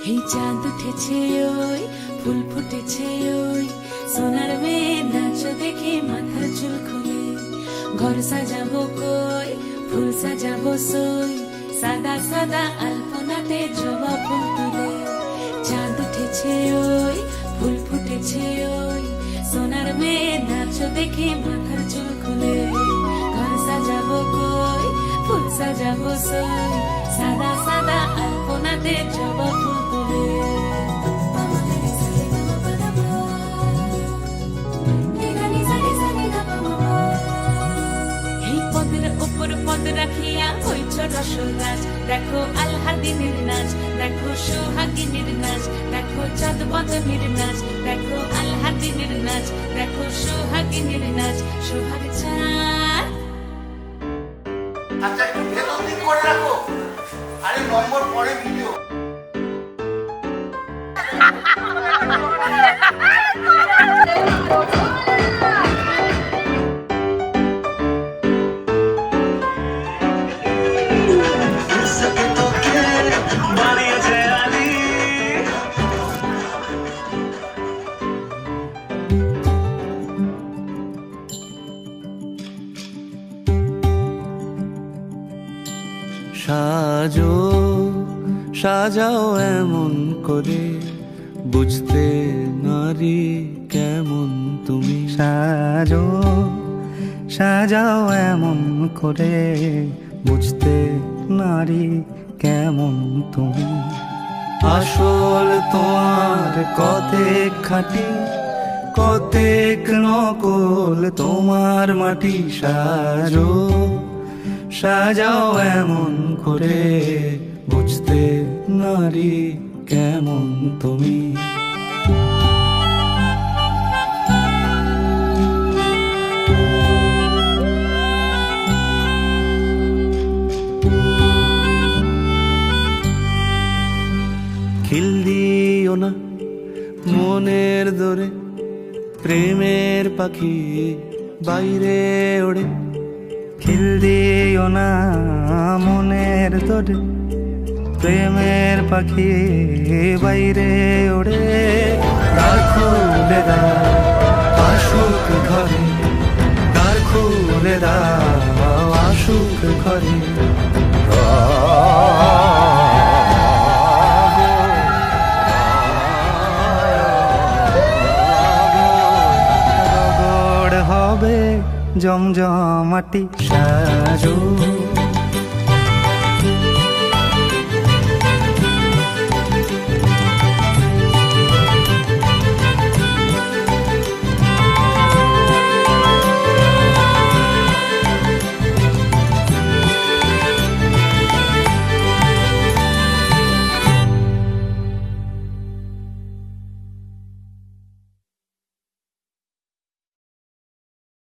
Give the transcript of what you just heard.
এই চাঁদ উঠেছে ওই ফুল ফুটেছে ওই সোনার মেয়ে নাচ দেখে মাথার চুল খুলে ঘর সাজাবো কই ফুল সাজাবো সই সাদা সাদা আলপনাতে জবা ফুল তুলে চাঁদ উঠেছে ওই ফুল ফুটেছে ওই সোনার মেয়ে নাচ দেখে মাথার চুল খুলে ঘর সাজাবো কই ফুল সাজাবো সই সাদা সাদা আলপনাতে জবা ফুল তুলে এই পদের উপর পদ রাখিয়া হইছ রসরাজ দেখো আলহাদিনের নাচ দেখো সোহাগিনীর নাচ দেখো চাঁদ বদনের নাচ দেখো আলহাদিনের নাচ দেখো সোহাগিনীর নাচ সোহাগ চাঁদ। আচ্ছা একটু ভেতর দিক করে রাখো, আরে নম্বর পরে ভিডিও। সাজো সাজাও এমন করে বুঝতে নারী কেমন তুমি। সাজো সাজাও এমন করে বুঝতে নারী কেমন তুমি। আসল তোমার কতেক খাঁটি কতেক নকল তোমার মাটি। সাজো সাজাও এমন করে বুঝতে নারী কেমন তুমি। খিল দিও না মনের দোরে প্রেমের পাখি বাইরে ওড়ে। খিল দিও না মনের তোরে প্রেমের পাখি বাইরে ওড়ে। দ্বার খুলে দাও আসুক ঘরে, দ্বার খুলে দাও আসুক ঘরে। রগড় হবে জমজমাটি। সাজো